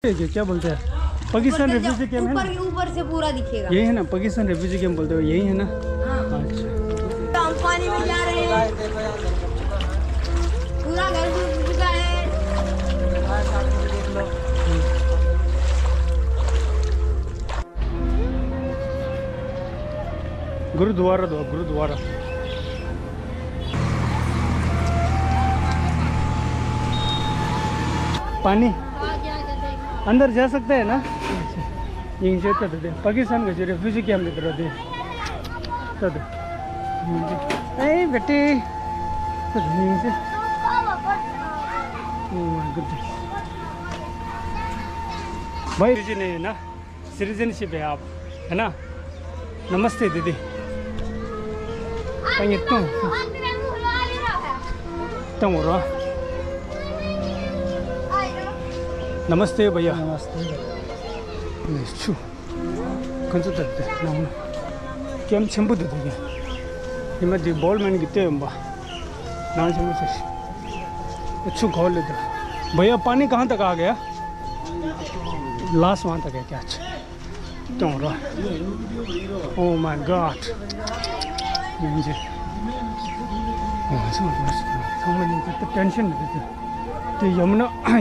क्या बोलते हैं पाकिस्तान रेफ्यूजी कैंप है ना, ऊपर से पूरा दिखेगा। यही है ना पाकिस्तान रेफ्यूजी कैंप बोलते हो, यही है ना। अच्छा तो हम पानी में जा रहे हैं, पूरा घर डूब चुका है। गुरुद्वारा दो, गुरुद्वारा। पानी अंदर जा सकते हैं ना। यहीं से तद पाकिस्तान का जो रेफ्यूजी कैंप की तरह दे तद ए बेटे तद यहीं से। भाई जी नहीं है ना, सिटीजनशिप है आप, है ना। नमस्ते दीदी। नमस्ते भैया। नमस्ते। छु कंचो तत्ते नाम कैम चंबु दे दिया हिम्मत दी बॉल मैंने कितने अम्बा नाम चंबु से छु खोल लेता। भैया पानी कहाँ तक आ गया? लास्ट वहाँ तक है क्या? अच्छा क्यों रहा? ओह माय गॉड मुझे टेंशन नहीं देते तो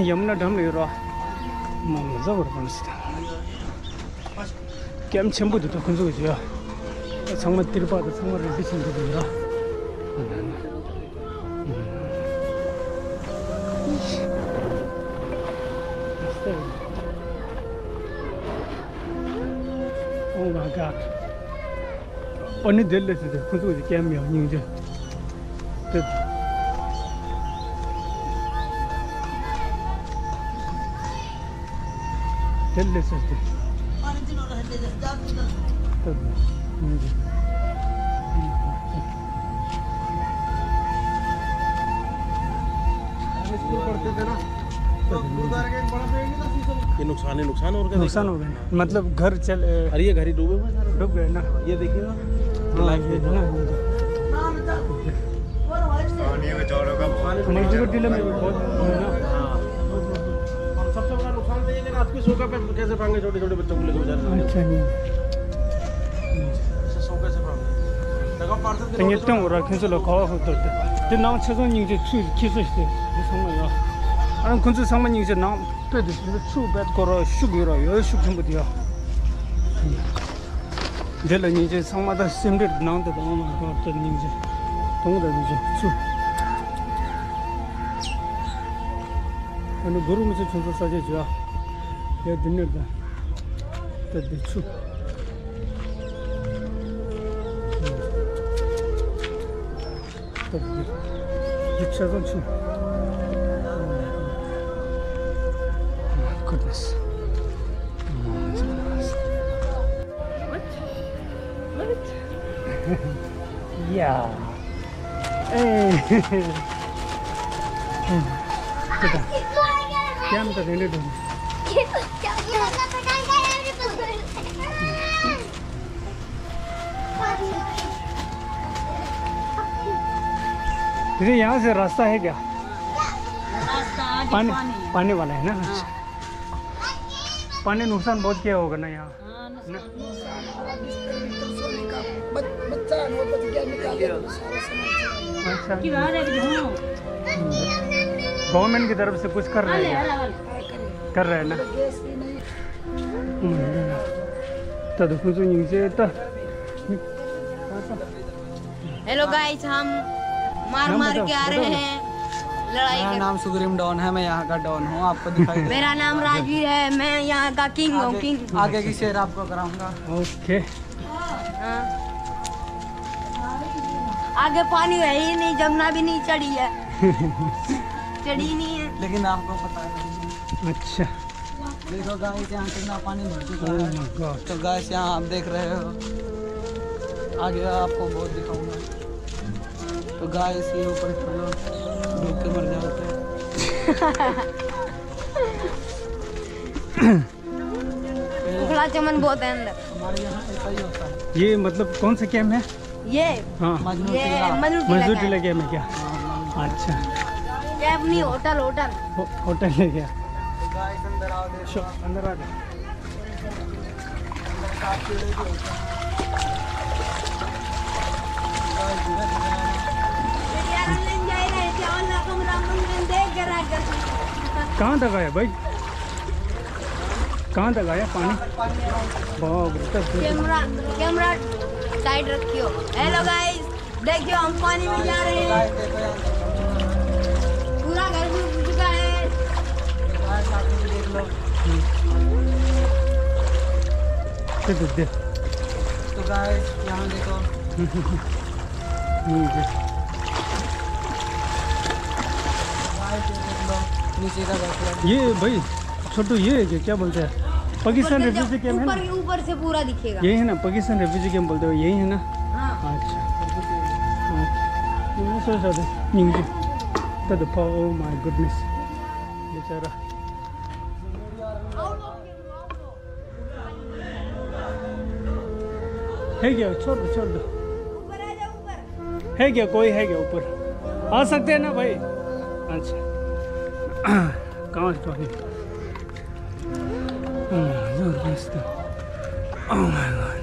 यमुना डैम ले रहा मजा बड़ा कैम चंबू तो कुछ संग तिरपा संग रेडी चंबू oh my god 언니 될래서 कुछ कैम में न्यूज 될래서 ये नुकसान और क्या? नुकसान हो गया मतलब घर चल। अरे ये घर ही डूबे हुए सारे, डूब गए ना। ये देखिए ना मजदूर टीले में बहुत सबसे बड़ा नुकसान तो ये कि रात की सोका पे कैसे भागेंगे छोटे छोटे बच्चों को लेकर बेचारे। अच्छा नहीं सोका से भागेंगे देखो पार्सल तो ये तो हो रहा है लो खावा होता है तो नाम छजों नीचे छू खींचते ये समझ लो अरे कुछ समझ नीचे नाम पे तो छू बैठ करो शुगर ये शुग चंबू दिया जेल नीचे समझ सिमरे नाम तो हम तो नीचे तुम तो नीचे छू अनु गुरु मुझे छुपा सजे जा ये दिन का तो देखो तो रिक्शा तो छू goodness what yeah क्या हम करेंगे तुम दीदी यहाँ से रास्ता है क्या? पानी वाला है ना। अच्छा पानी नुकसान बहुत किया होगा ना यहाँ। अच्छा गवर्नमेंट की तरफ से कुछ कर रहे हैं ना। हेलो गाइस, हम मार के आ रहे हैं लड़ाई। मेरा नाम सुग्रीम डॉन है, मैं यहाँ का डॉन हूँ, आपको दिखाई दे। मेरा नाम राजवीर है, मैं यहाँ का किंग हूँ। किंग आगे की शेर आपको कराऊंगा। ओके आगे पानी है ही नहीं, जमुना भी नहीं चढ़ी है। चढ़ी नहीं है लेकिन आपको पता है। अच्छा देखो गाइस यहाँ कितना पानी भर चुका है। तो गाइस यहाँ आप देख रहे हो, आगे आपको बहुत दिखाऊंगा। तो गाइस ये ऊपर चलो डूब के मर जाते हैं। उखड़ा चमन बहुत है अंदर। हमारे यहाँ ऐसा ही होता है। ये मतलब कौन सा कैम्प है? ये हाँ मजदूर टीला कैम्प है क्या? अच्छा कैब नहीं, होटल होटल है क्या? गाइस अंदर आओ देखो। चलो अंदर आ जाओ। अंदर काफी कीड़े भी होते हैं। गाइस धीरे धीरे आना। कहाँ तक आया भाई? कहाँ तक आया पानी? बहुत कैमरा कैमरा टाइट रखियो। हेलो गाइस, देखियो हम पानी में जा रहे हैं। गाइस देखो यहाँ पूरा घर डूब चुका है। गाइस आके भी देख लो। दे तो गाइस यहाँ देखो। नीचे गाइस ये देख लो नीचे का घर। ये भाई छोटू ये है क्या बोलते हैं? पाकिस्तान रेफ्यूजी कैंप है ना? ऊपर से पूरा दिखेगा। यही है ना पाकिस्तान रेफ्यूजी कैंप बोलते हो, यही है ना? हाँ। अच्छा नीचे तद ओ माय गुडनेस बेचारा। है क्या? छोड़ दो छोड़ दो। ऊपर आ जा ऊपर। है क्या? कोई है क्या ऊपर? आ सकते हैं ना भाई? अच्छा कहाँ से पानी? जबरदस्त। Oh my God.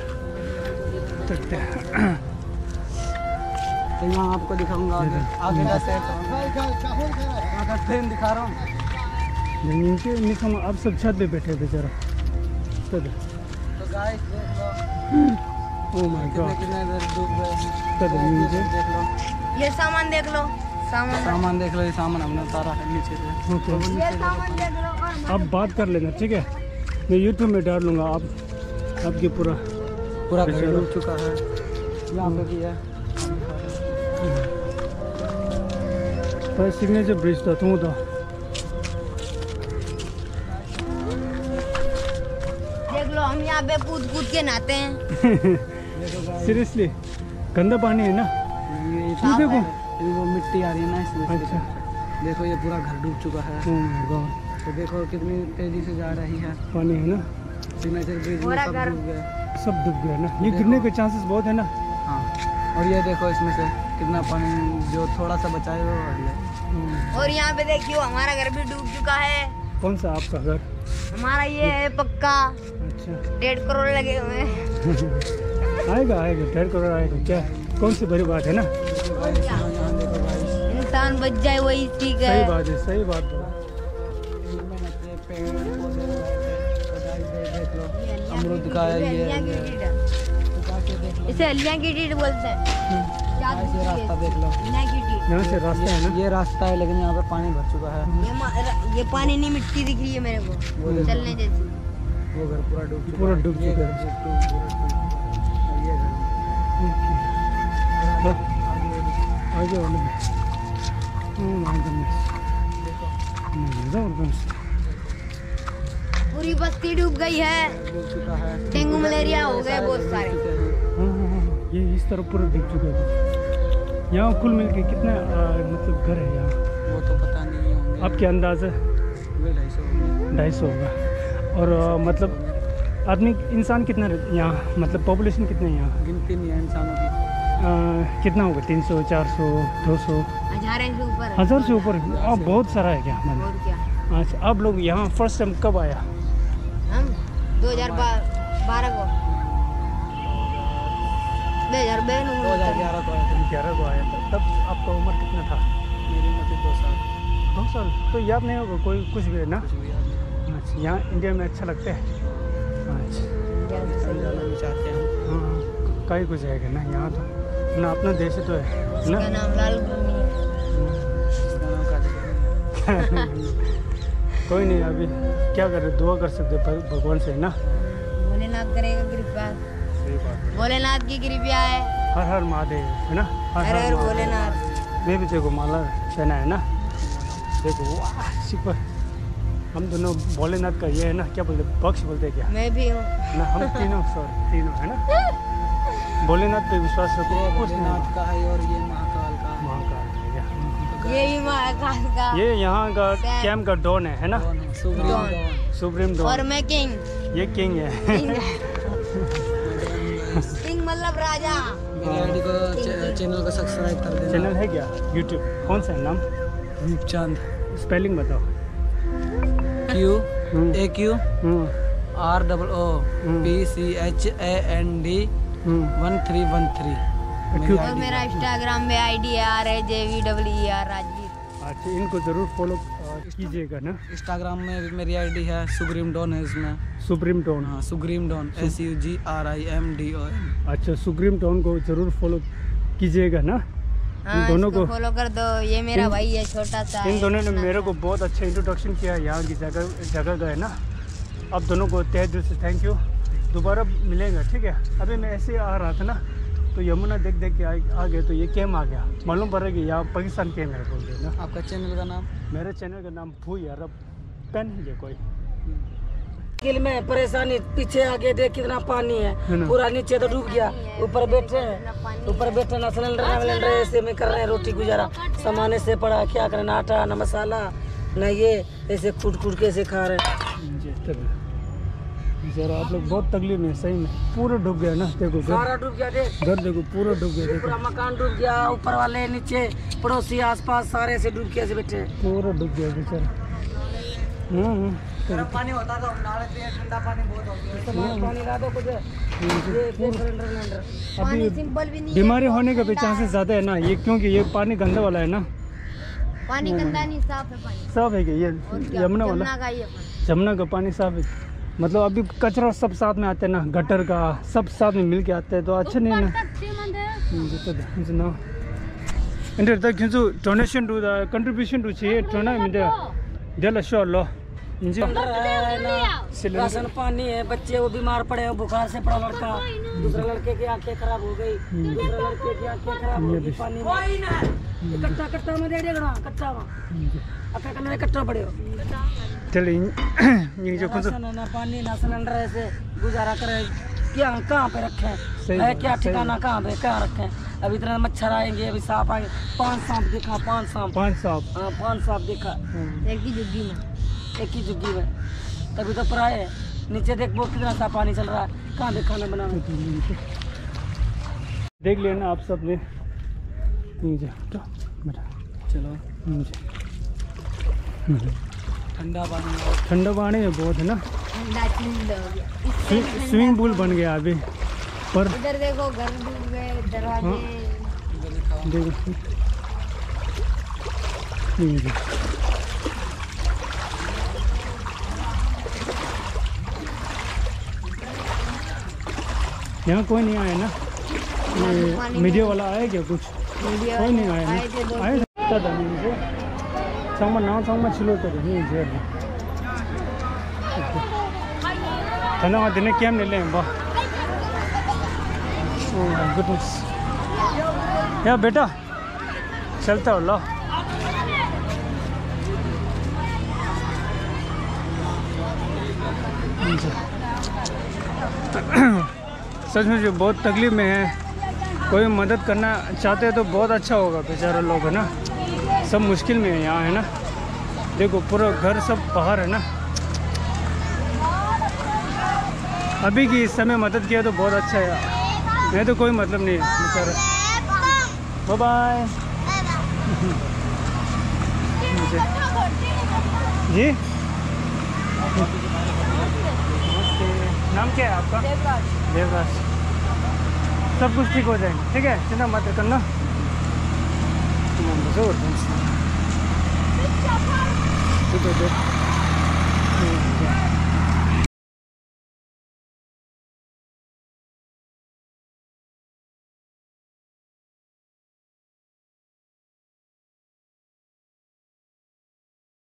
चलते हैं। तो यहाँ आपको दिखाऊंगा आगे आगे का सेट। आगे ट्रेन दिखा रहा हूँ। नीचे नीचे आप सब छत पे बैठे बेचारा। तो गाइस देख लो ओह माय कितने गॉड। कितने इधर डूब गए हैं। तद नीचे देख लो ये सामान देख लो। सामान देख लो। ये सामान हमने उतारा है नीचे से। ओके ये सामान देख लो। आप बात कर लेना ठीक है? मैं यूट्यूब में डाल लूँगा। आप आपकी पूरा पूरा घर बेचारा। डूब चुका है। यहाँ पे भी है। पर सिग्नेचर ब्रिज था तुम तो। देख लो हम यहाँ पे कूद कूद के नहाते हैं। सीरियसली गंदा पानी है ना? ये ये देखो। वो मिट्टी आ रही है ना इसमें। अच्छा देखो ये पूरा घर डूब चुका है। Oh my God. तो देखो कितनी तेजी से जा रही है। पानी है ना? सिग्नेचर ब्रिज में पूरा सब घर- डूब गए। सब डूब गया ना? ये गिरने के चांसेस बहुत है ना? हाँ और ये देखो इसमें से कितना पानी जो थोड़ा सा बचा है वो हट गया। और यहाँ पे देखियो हमारा घर भी डूब चुका है। कौन सा आपका घर? हमारा ये है पक्का। अच्छा 1.5 करोड़ लगे हुए हैं। आएगा आएगा 1.5 करोड़ आएगा। क्या कौन सी बड़ी बात है ना? और क्या? यहाँ देखो गाइस इंसान बच जाए वही ठीक सही है। बात है सही बात है। पेड़ पौधे देख लो अमरूद का है ये हलिया की टीट है। तो जाके देख लो। इसे हलिया की टीट बोलते हैं। गाइस ये रास्ता देख लो। हलिया की टीट। यहाँ से रास्ता है ना? ये रास्ता है लेकिन यहाँ पे पानी भर चुका है। ये पानी नहीं मिट्टी दिख रही है मेरे को चलने जैसी। वो घर पूरा डूब चुका पूरा है। डूब ये चुका घर है। पूरा डूब चुका है। और ये घर आगे वाले में। Oh my goodness. जबरदस्त। पूरी बस्ती डूब गई है। डूब चुका है। डेंगू मलेरिया हो गए बहुत सारे। हाँ हाँ हाँ ये इस तरफ पूरा दिख चुका है। यहाँ कुल मिलके कितना मतलब घर है यहाँ? वो तो पता नहीं होंगे। आपके अंदाज़ है? 250 होंगे। 250 होगा। और मतलब आदमी इंसान कितना यहाँ मतलब पॉपुलेशन कितना है यहाँ? गिनती नहीं है इंसानों की। कितना होगा? 300 400 200 1000 से ऊपर है। 1000 से ऊपर? बहुत सारा है क्या मतलब? और क्या? अच्छा आप लोग यहाँ फर्स्ट टाइम कब आया? हम 2012 को 2012 में 2011 को आए थे। 11 को आया था। तब आपका उम्र कितना था? मेरी उम्र थी 2 साल। 2 साल? तो याद नहीं होगा कोई कुछ भी है ना? कुछ भी याद नहीं। अच्छा यहाँ इंडिया में अच्छा लगता है? अच्छा पाकिस्तान जाना भी चाहते हैं। हाँ कई कुछ है ना यहाँ तो ना अपना देश तो है इसका ना? नाम लाल भूमि है। इसका नाम का जिक्र नहीं। कोई नहीं अभी क्या कर रहे? दुआ कर सकते भगवान से ना? भोलेनाथ करेगा कृपा। सही बात है। भोलेनाथ की कृपा है। हर हर महादेव है ना? हर हर महादेव। भोलेनाथ। मैं भी देखो माला पहना है ना? देखो वाह सिपर। हम दोनों भोलेनाथ का ये है ना क्या बोलते पक्ष बोलते हैं क्या मैं भी हूँ। ना? हम तीनों है ना? भोलेनाथ पे विश्वास रखो ये कुछ नहीं भोलेनाथ का है और ये महाकाल का। महाकाल है क्या? ये भी महाकाल का। ये यहाँ का कैंप का डॉन है ना? कौन है? Supreme don. डॉन। सुप्रीम और डॉन। मैं किंग। ये किंग है। किंग मतलब राजा। मेरी आईडी को चैनल को सब्सक्राइब कर देना। चैनल है क्या यूट्यूब? कौन सा है नाम? रूपचंद। स्पेलिंग बताओ। Q AQROOPCHAND1313 और मेरा इंस्टाग्राम में आईडी है RAJVER राजवीर। अच्छा, इनको ज़रूर फॉलो कीजिएगा ना। इंस्टाग्राम में मेरी आईडी है सुग्रीम डॉन है इसमें। Supreme tone. हाँ सुग्रीम डॉन SUGRIMDON। अच्छा, सुग्रीम टोन को ज़रूर फॉलो कीजिएगा ना। हाँ, इन दोनों को फॉलो कर दो। ये मेरा भाई है, छोटा सा इन है। दोनों ने मेरे को बहुत अच्छा इंट्रोडक्शन किया यहाँ की जगह का है ना। अब दोनों को तहे दिल से थैंक यू। दोबारा मिलेंगे, ठीक है। अभी मैं ऐसे आ रहा था ना, तो यमुना देख के आ गए, तो ये कैम आ गया। मालूम पड़ रहा है कि यहाँ पाकिस्तान कैम है बोल रहे ना। आपका चैनल का नाम? मेरे चैनल का नाम भूई अरब पेन है कोई। किल में परेशानी, पीछे आगे देख कितना पानी है है, ना। पूरा नीचे तो डूब गया। ऊपर बैठे ना सिलेंडर ऐसे में कर रहे हैं रोटी गुजारा। सामान से पड़ा, क्या करें, ना आटा ना मसाला ना ये, ऐसे कूट के ऐसे खा रहे हैं। जरा आप लोग बहुत तकलीफ में, सही में पूरा डूब गया ना। देखो सारा डूब गया, देख घर देखो पूरा डूब गया। देखो पूरा मकान डूब गया, ऊपर वाले नीचे पड़ोसी आसपास सारे से डूब के ऐसे बैठे हैं। पूरा डूब गया बेचारा। गर्म पानी होता तो हम नहा लेते हैं, ठंडा पानी बहुत हो गया। पानी ला दो कुछ, ये सिलेंडर अभी बीमारी होने के भी चांसेस ज़्यादा है ना, ये क्योंकि ये पानी गंदा वाला है ना। पानी गंदा नहीं, साफ है पानी। साफ है कि ये यमुना वाला? का ही है पानी। जमुना का पानी साफ है, मतलब अभी कचरा सब साथ में आते हैं ना, गटर का सब साथ में मिल के आते हैं, तो अच्छा नहीं है ना। Donation to the contribution to चाहिए राशन पानी है, बच्चे वो बीमार पड़े हैं, बुखार से पड़ा लड़का, दूसरे लड़के की आंखें खराब हो गई, दूसरे लड़के की आंखें खराब हो गई पानी में। कट्टा में दे देगा, कट्टा में अक्का करना कट्टा पड़े हो। राशन ना पानी ना सिलेंडर, ऐसे गुजारा करे। क्या कहाँ पे रखे है, क्या ठिकाना कहाँ पे कहाँ रखे? अभी इतना मच्छर आएंगे, अभी सांप आएंगे। 5 सांप देखा, 5 सांप। हाँ 5 सांप देखा एक ही झुग्गी में। तभी तो पराए है। नीचे देख वो कितना सा पानी चल रहा है, कहाँ पे खाना बनाना। देख लिया ना आप सब ने। चलो ठंडा पानी है बहुत है ना। ठंडा चिल्ड हो गया। स्विमिंग पूल बन गया अभी पर। इधर देखो, घर डूब गए, दरवाजे। देखो यहाँ कोई नहीं आया ना। मीडिया वाला आया क्या कुछ? कोई नहीं आया ना। आए संग नाव छिलो तो ठंडा वहाँ दिन क्या ले लें बा। गुडनेस या बेटा चलता हो लो। सच में जो बहुत तकलीफ में है, कोई मदद करना चाहते हैं तो बहुत अच्छा होगा। बेचारा लोग है ना, सब मुश्किल में है यहाँ है ना। देखो पूरा घर सब बाहर है ना। अभी की इस समय मदद किया तो बहुत अच्छा है, नहीं तो कोई मतलब नहीं है बेचारा। बाय बाय जी। नाम क्या है आपका? देवराज। सब कुछ ठीक हो जाएगा, ठीक है, चिंता मत करना। जबरदस्त।